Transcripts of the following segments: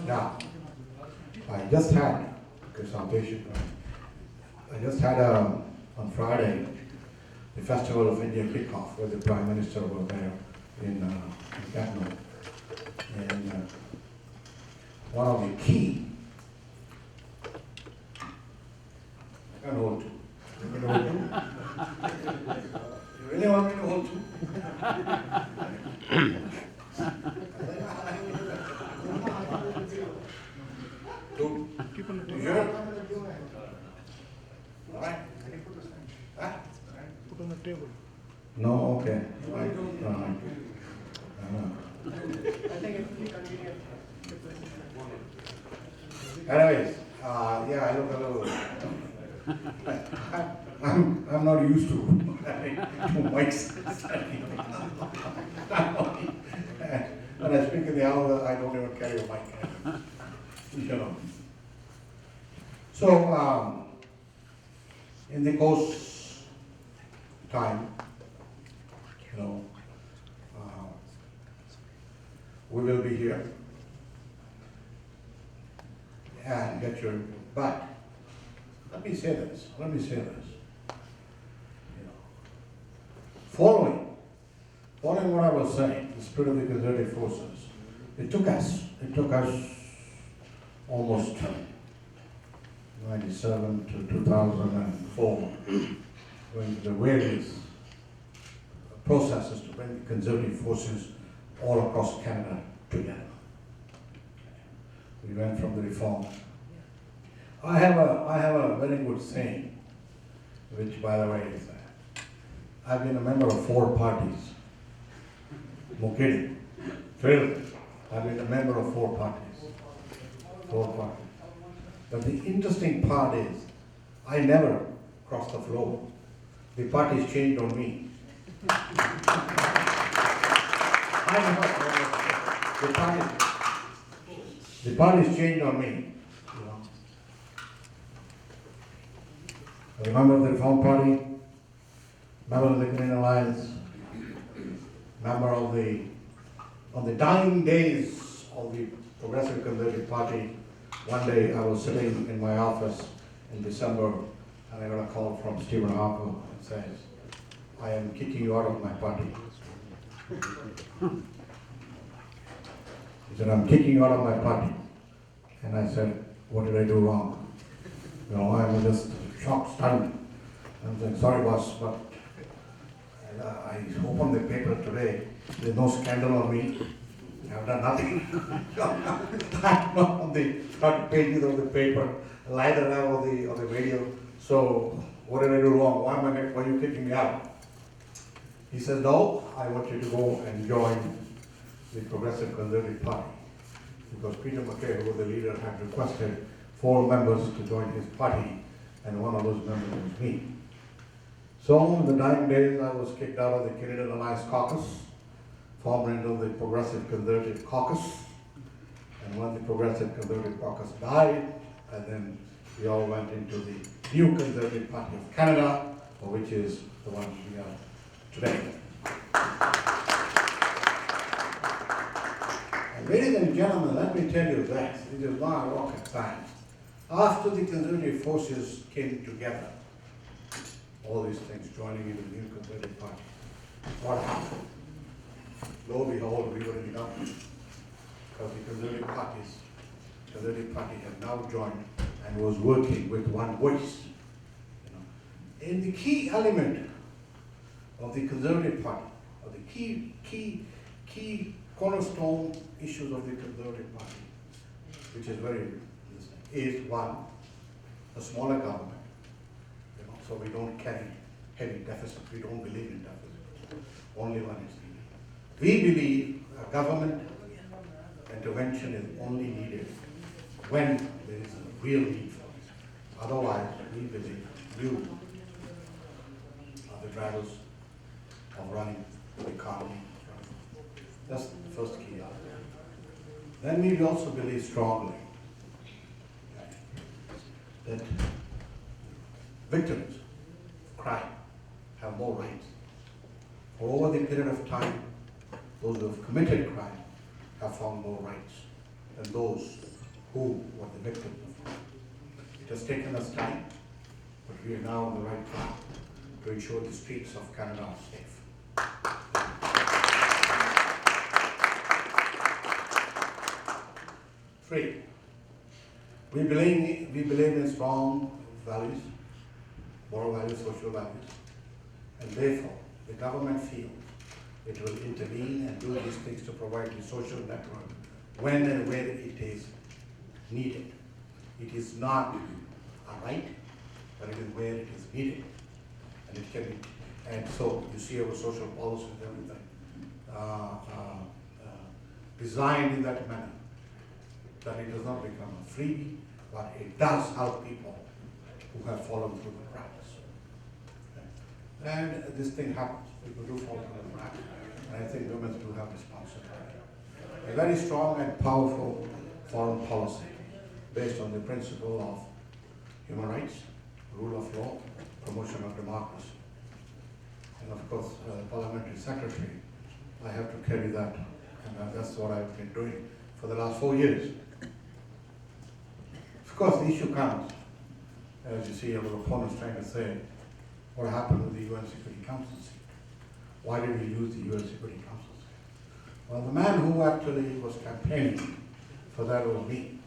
Now, I just had, because I'm patient, I just had on Friday the Festival of India kickoff where the Prime Minister was there in Lucknow. And one of the key, I can hold two. You can hold two. You really want me to hold two? Two. You sure? All right. Huh? Put on the table. No, okay. Right. All right. I think it would be convenient. Anyways, yeah, I look a little. I'm not used to having two mics. When I speak in the hour, I don't even carry a mic. You know. So, in the course time, you know, we will be here and get your. But let me say this. You know, following what I was saying, the spirit of the conservative forces, it took us almost 97 to 2004, going through the various processes to bring the conservative forces all across Canada together. We went from the reform. I have a very good saying, which by the way is that I've been a member of 4 parties. No kidding. Really. I've been a member of 4 parties. 4 parties. But the interesting part is, I never crossed the floor. The parties changed on me. The parties changed on me. You know. I remember the Reform Party, member of the Green Alliance, member of on the dying days of the Progressive Conservative Party. One day I was sitting in my office in December and I got a call from Stephen Harper and says, I am kicking you out of my party. He said, I'm kicking you out of my party. And I said, what did I do wrong? You know, I was just shocked, stunned. I'm saying, sorry boss, but I opened the paper today. There's no scandal on me. I've done nothing. I'm not on the front pages of the paper, neither am I on the radio. So what did I do wrong? Why are you kicking me out? He says, no, I want you to go and join the Progressive Conservative Party. Because Peter MacKay, who was the leader, had requested 4 members to join his party, and one of those members was me. So in the dying days, I was kicked out of the Canadian Alliance Caucus, formed into the Progressive Conservative Caucus, and when the Progressive Conservative Caucus died, and then we all went into the new Conservative Party of Canada, which is the one we are today. And ladies and gentlemen, let me tell you this, it is not rocket science. After the conservative forces came together, all these things joining into the new Conservative Party, what happened? Lo and behold, we were in government, because the Conservative Party had now joined and was working with one voice. You know. And the key element of the Conservative Party, or the key cornerstone issues of the Conservative Party, which is very interesting, is one, a smaller government. You know, so we don't carry heavy deficits. We don't believe in deficits. Only one is needed. We believe a government intervention is only needed when there is a real need for it. Otherwise, we believe you are the drivers of running the economy. That's the first key element. Then we also believe strongly that victims of crime have more rights. For over the period of time, those who have committed crime have found more rights than those who were the victims of it. It has taken us time, but we are now on the right track to ensure the streets of Canada are safe. Three, we believe in strong values, moral values, social values, and therefore the government feels it will intervene and do these things to provide the social network when and where it is needed. It is not a right, but it is where it is needed. And it can be, and so you see our social policies and everything designed in that manner, that it does not become a freebie, but it does help people who have fallen through the cracks. And this thing happens. People do fall through the cracks, and I think women do have responsibility. A very strong and powerful foreign policy based on the principle of human rights, rule of law, promotion of democracy. And of course, parliamentary secretary, I have to carry that, and that's what I've been doing for the last 4 years. Of course, the issue comes, as you see our opponents trying to say, what happened with the UN Security Council seat? Why did we lose the UN Security Council seat? Well, the man who actually was campaigning for that was me,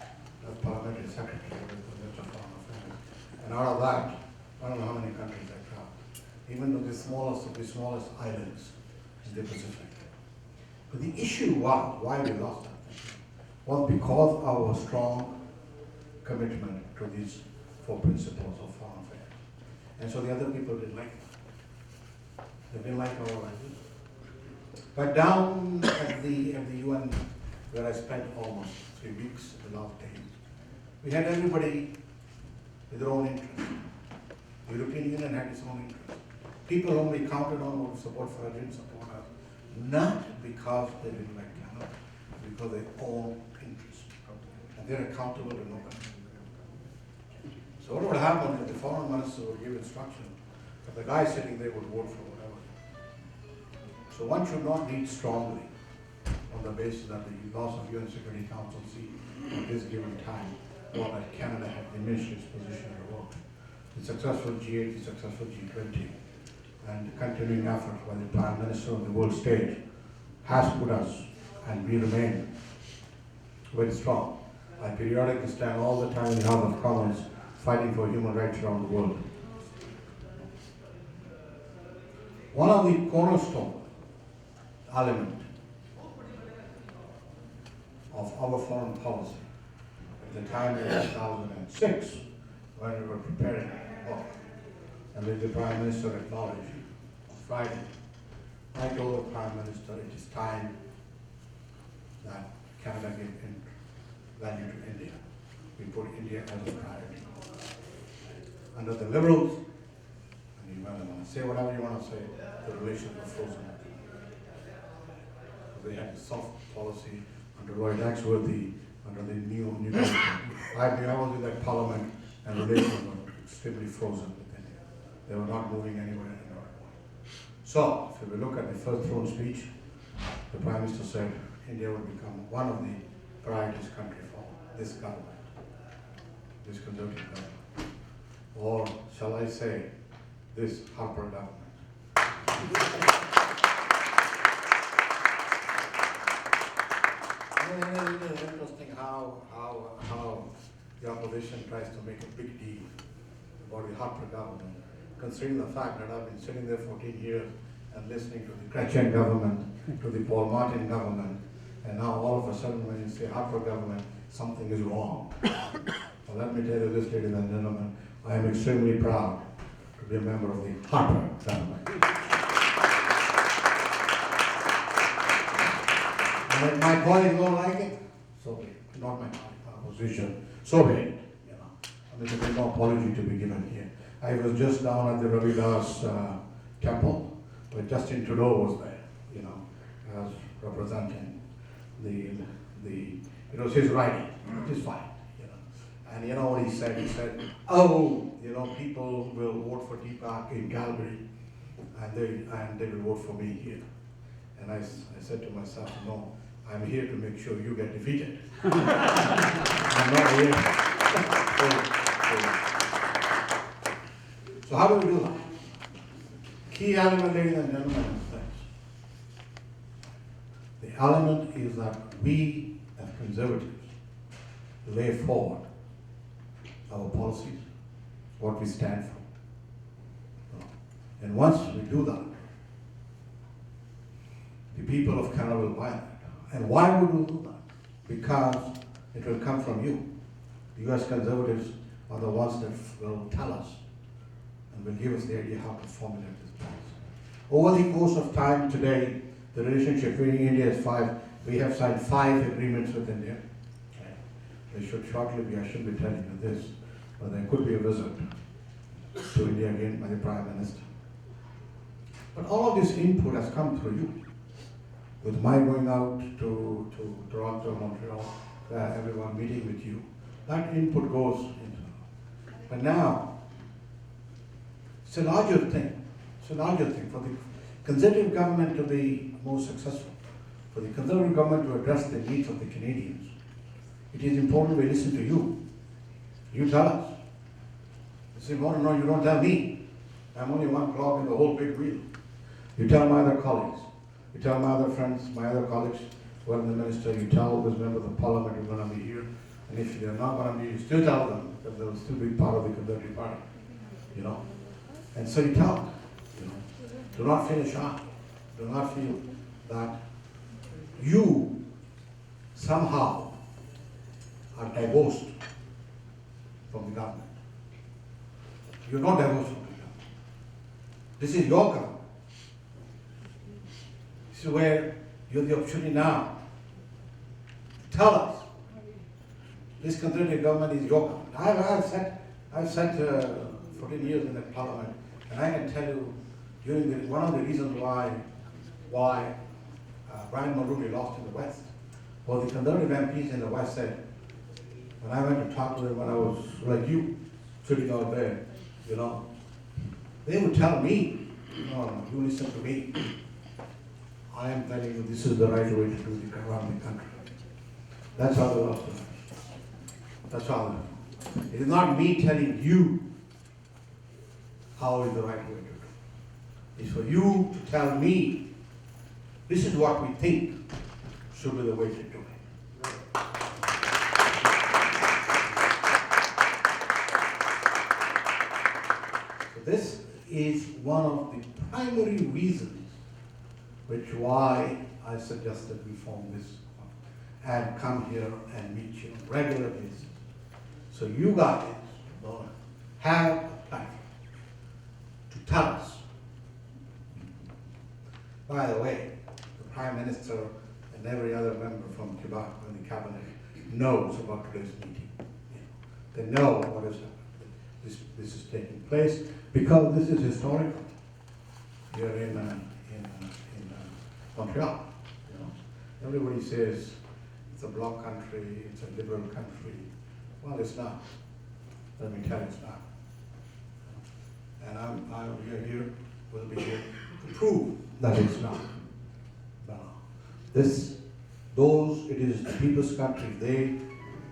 as parliamentary secretary of the Minister of Foreign Affairs. And out of that, I don't know how many countries I traveled, even to the smallest of the smallest islands in the Pacific. But the issue was, why we lost that thing, was because of our strong commitment to these 4 principles of foreign affairs. And so the other people didn't like it. They didn't like our ideas. But down at the UN, where I spent almost 3 weeks the last days, we had everybody with their own interest. The European Union had its own interest. People whom we counted on would support for us, didn't support us, not because they didn't like Canada, because of their own interest. And they're accountable to nobody. So what would happen if the foreign minister would give instruction, but the guy sitting there would vote for whatever. So one should not lead strongly on the basis that the loss of UN Security Council seat at this given time, or that Canada had diminished its position in the world. The successful G8, the successful G20, and the continuing effort by the Prime Minister on the world stage has put us, and we remain very strong. I periodically stand all the time in the House of Commons fighting for human rights around the world. One of the cornerstone elements of our foreign policy at the time in 2006, when we were preparing the book, and which the Prime Minister acknowledged on Friday, I told the Prime Minister it is time that Canada give value to India. We put India as a priority. Under the Liberals, and you want to say whatever you want to say, the relations were frozen. They had a soft policy under Aroy, under the new government. I was in that parliament, and relations were extremely frozen with India. They were not moving anywhere. So, if we look at the first throne speech, the Prime Minister said India would become one of the priorities country for this government, this Conservative government. Or shall I say, this Harper government. It is interesting how the opposition tries to make a big deal about the Harper government, considering the fact that I've been sitting there 14 years and listening to the Chrétien government, to the Paul Martin government, and now all of a sudden when you say Harper government, something is wrong. Well, let me tell you this, ladies and gentlemen, I am extremely proud to be a member of the Harper government. And if my colleagues don't like it, so be it. Not my position, so be it. I mean, there's no apology to be given here. I was just down at the Ravidas temple, where Justin Trudeau was there, as representing it was his writing, which is fine, And you know what he said? He said, oh, people will vote for Deepak in Calgary, and they will vote for me here. And I said to myself, no, I'm here to make sure you get defeated. I'm not here. So how do we do that? Key element, ladies and gentlemen, is this. The element is that we, as conservatives, lay forward our policies, what we stand for. And once we do that, the people of Canada will buy that. And why would we do that? Because it will come from you. The US conservatives are the ones that will tell us and will give us the idea how to formulate this policy. Over the course of time today, the relationship with India is we have signed 5 agreements with India. There should shortly be, I shouldn't be telling you this, but there could be a visit to India again by the Prime Minister. But all of this input has come through you. With my going out to Toronto, Montreal, everyone meeting with you, that input goes into. But now, it's a larger thing. It's a larger thing for the Conservative government to be more successful, for the Conservative government to address the needs of the Canadians. It is important we listen to you. You tell us. You say, no, you don't tell me. I'm only one clog in the whole big wheel. You tell my other colleagues. You tell my other friends, my other colleagues who are in the minister, you tell those members of parliament who are going to be here. And if they're not going to be, you still tell them that they will still be part of the Conservative Party. And so you tell them, do not feel shy. Do not feel that you somehow are divorced from the government. You're not divorced from the government. This is your government. This is where you have the opportunity now to tell us this Conservative government is your government. I've sat 14 years in the parliament, and I can tell you, one of the reasons why Brian Mulroney lost in the West was the Conservative MPs in the West said, when I went to talk to them when I was like you, sitting out there, they would tell me, no, you listen to me. I am telling you this is the right way to do the run the country. That's how they lost it. That's how it is not me telling you how is the right way to do it. It's for you to tell me this is what we think should be the way to do it. So this is one of the primary reasons why I suggested we form this and come here and meet you on a regular basis. So you guys have a platform to tell us. By the way, the Prime Minister and every other member from Quebec in the cabinet knows about today's meeting. They know what is this is taking place because this is historical. Here in Montreal, everybody says it's a bloc country, it's a liberal country. Well, it's not. Let me tell you, it's not. And I'm here, will be here to prove that it's not. No. It is the people's country. They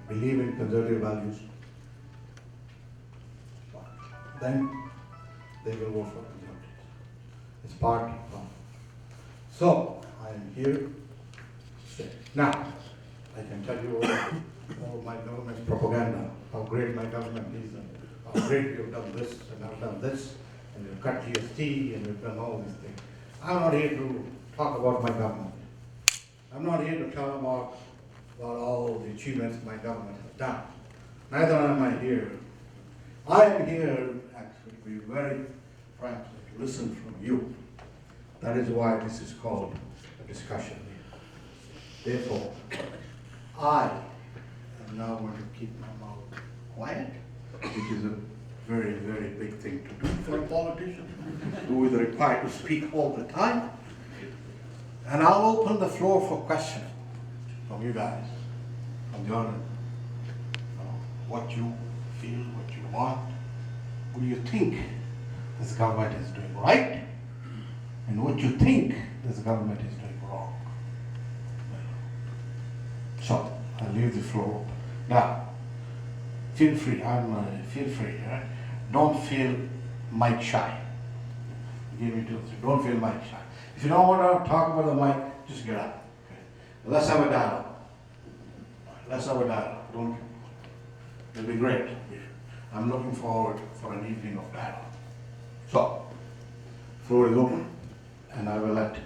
believe in conservative values. Then they will vote for conservatives. It's part of. So I am here to say. Now, I can tell you all my government's propaganda, how great my government is, and how great we have done this, and I've done this, and we've cut GST, and we've done all these things. I'm not here to talk about my government. I'm not here to tell about all the achievements my government has done. Neither am I here. I am here, actually, to be very frank, to listen from you. That is why this is called a discussion. Therefore, I am now going to keep my mouth quiet, which is a very, very big thing to do for a politician, who is required to speak all the time. And I'll open the floor for questioning from you guys, from your, what you feel, what you want, what do you think this government is doing right, and what you think this government is doing wrong. So, I'll leave the floor open. Now, feel free. Feel free. Right? Don't feel mic shy. Give me 2, 3. Don't feel mic shy. If you don't want to talk about the mic, just get up. Okay? Let's have a dialogue. Let's have a dialogue. Don't. It'll be great. I'm looking forward for an evening of dialogue. So, floor is open, and I will let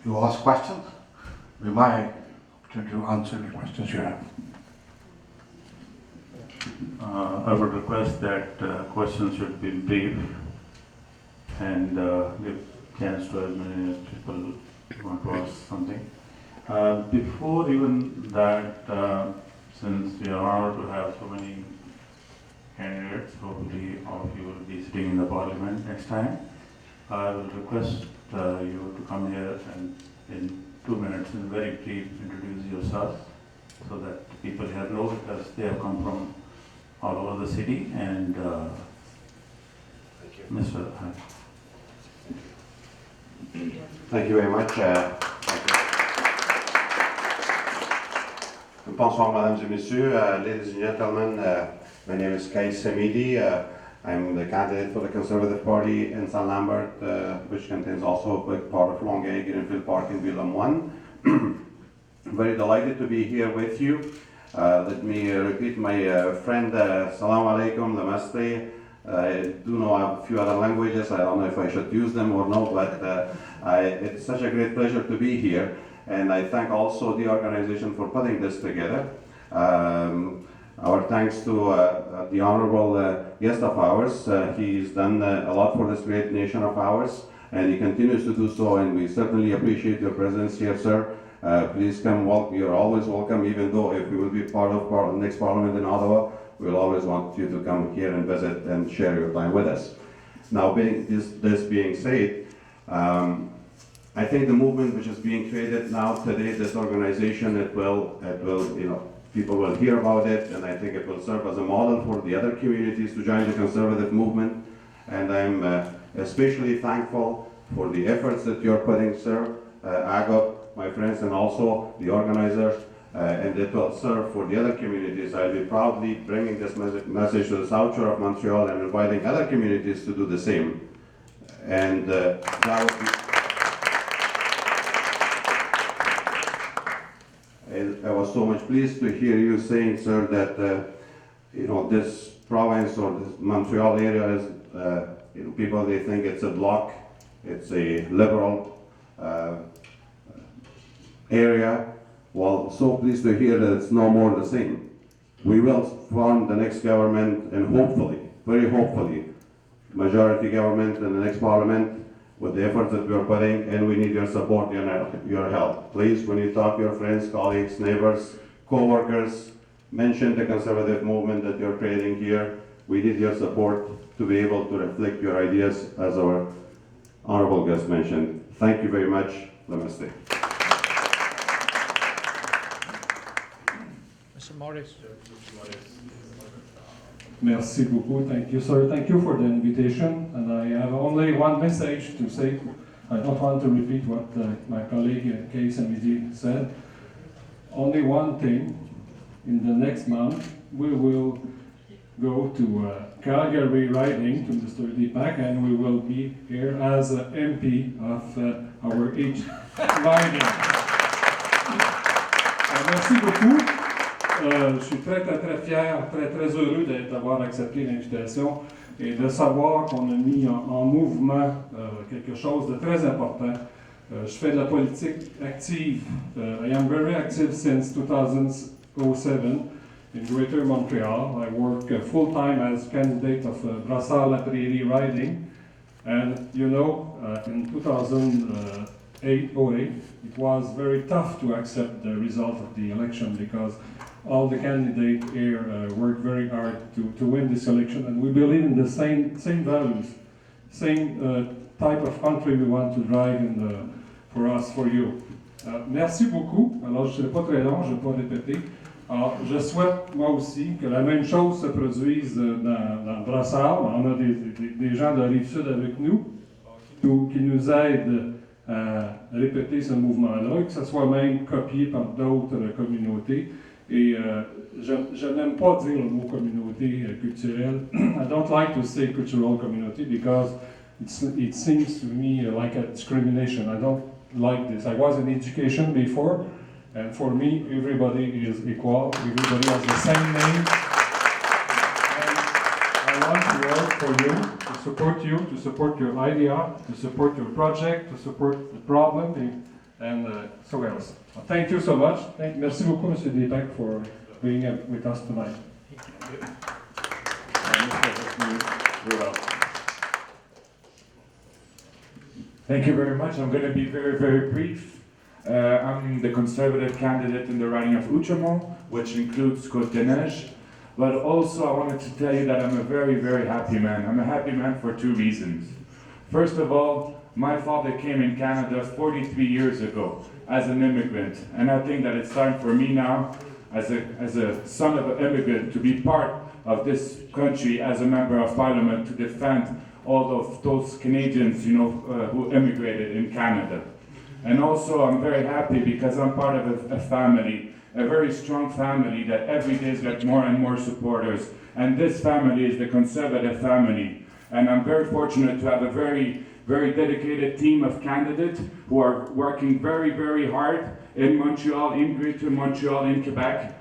you ask questions. We might opportunity to answer the questions you have. I would request that questions should be brief and give chance to as many people who want to ask something. Before even that, since we are honored to have so many candidates, hopefully all of you will be sitting in the parliament next time, I will request you to come here and in 2 minutes, in very brief, introduce yourself so that people here know, because they have come from all over the city. And Thank you. Mr. Thank you very much. Thank you. Bonsoir, mesdames et messieurs. Ladies and gentlemen, my name is Kais Samidi. I'm the candidate for the Conservative Party in St. Lambert, which contains also a big part of Longueuil, Greenfield Park, and Ville 1. Very delighted to be here with you. Let me repeat my friend, Salam Alaikum, Namaste. I do know a few other languages. I don't know if I should use them or no, but it's such a great pleasure to be here. And I thank also the organization for putting this together. Our thanks to the honorable guest of ours. He's done a lot for this great nation of ours, and he continues to do so, and we certainly appreciate your presence here, sir. Please come, you're always welcome, even though if we will be part of the next parliament in Ottawa, we'll always want you to come here and visit and share your time with us. Now, this being said, I think the movement which is being created now today, this organization, it will, people will hear about it, and I think it will serve as a model for the other communities to join the conservative movement. And I'm especially thankful for the efforts that you're putting, sir, Agop, my friends, and also the organizers, and it will serve for the other communities. I'll be proudly bringing this message to the South Shore of Montreal and inviting other communities to do the same. And that would be. I was so much pleased to hear you saying, sir, that this province or this Montreal area is, people, they think it's a bloc, it's a liberal area. Well, so pleased to hear that it's no more the same. We will form the next government, and hopefully, very hopefully, majority government in the next parliament, with the efforts that we are putting, and we need your support, your help. Please, when you talk to your friends, colleagues, neighbors, co-workers, mention the conservative movement that you're creating here. We need your support to be able to reflect your ideas, as our honorable guest mentioned. Thank you very much. Namaste. Mr. Morris. Merci beaucoup. Thank you, sir. Thank you for the invitation. And I have only one message to say. I don't want to repeat what my colleague Kay Samidi said. Only one thing. In the next month, we will go to Calgary riding to Mr. Deepak, and we will be here as an MP of our H riding. Merci beaucoup. Je suis très fier, très heureux d'avoir accepté l'invitation et de savoir qu'on a mis en mouvement quelque chose de très important. Je fais de la politique active. I am very active since 2007 in Greater Montreal. I work full-time as candidate of Brassard-La Prairie riding. And in 2008, it was very tough to accept the result of the election, because all the candidates here worked very hard to win this election, and we believe in the same values, same type of country we want to drive for us, for you. Merci beaucoup. Alors, je ne serai pas très long, je ne vais pas répéter. Alors, je souhaite, moi aussi, que la même chose se produise dans Brassard. On a des gens de la Rive-Sud avec nous qui nous aident à répéter ce mouvement-là, et que ce soit même copié par d'autres communautés. Et je n'aime pas dire le mot communauté culturelle. I don't like to say cultural community because it seems to me like a discrimination. I don't like this. I was in education before, and for me, everybody is equal. Everybody has the same name. And I want to work for you, to support your idea, to support your project, to support the problem, and so else. Thank you so much. Merci beaucoup, Monsieur Deepak, for being with us tonight. Thank you very much. I'm going to be very, very brief. I'm the Conservative candidate in the riding of Outremont, which includes Côte-des-Neiges. But also, I wanted to tell you that I'm a very, very happy man. I'm a happy man for two reasons. First of all, my father came in Canada 43 years ago as an immigrant. And I think that it's time for me now, as a son of an immigrant, to be part of this country as a member of parliament to defend all of those Canadians, who immigrated in Canada. And also, I'm very happy because I'm part of a family, a very strong family that every day has got more and more supporters. And this family is the Conservative family. And I'm very fortunate to have a very, very dedicated team of candidates who are working very, very hard in Montreal, in Greater Montreal, in Quebec,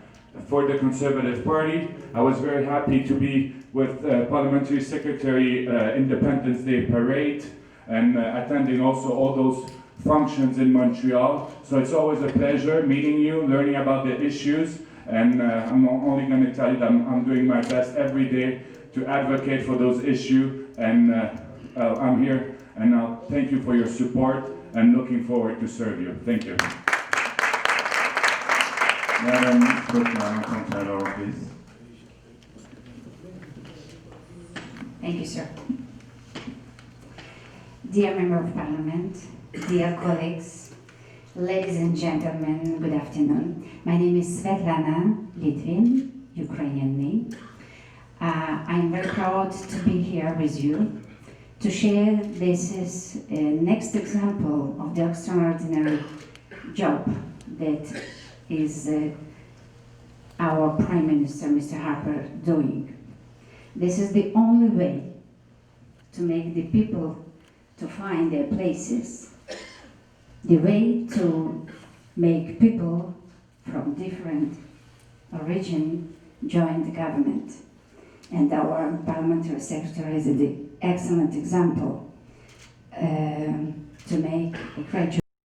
for the Conservative Party. I was very happy to be with Parliamentary Secretary Independence Day Parade and attending also all those functions in Montreal. So it's always a pleasure meeting you, learning about the issues, and I'm only going to tell you that I'm doing my best every day to advocate for those issues, and I'm here, and I'll thank you for your support and looking forward to serve you. Thank you. Madam Svetlana, please. Thank you, sir. Dear Member of Parliament, dear colleagues, ladies and gentlemen, good afternoon. My name is Svetlana Litvin, Ukrainian name. I'm very proud to be here with you to share this is a next example of the extraordinary job that is our Prime Minister, Mr. Harper, doing. This is the only way to make the people to find their places, the way to make people from different origin join the government. And our parliamentary secretary is an excellent example to make a great job.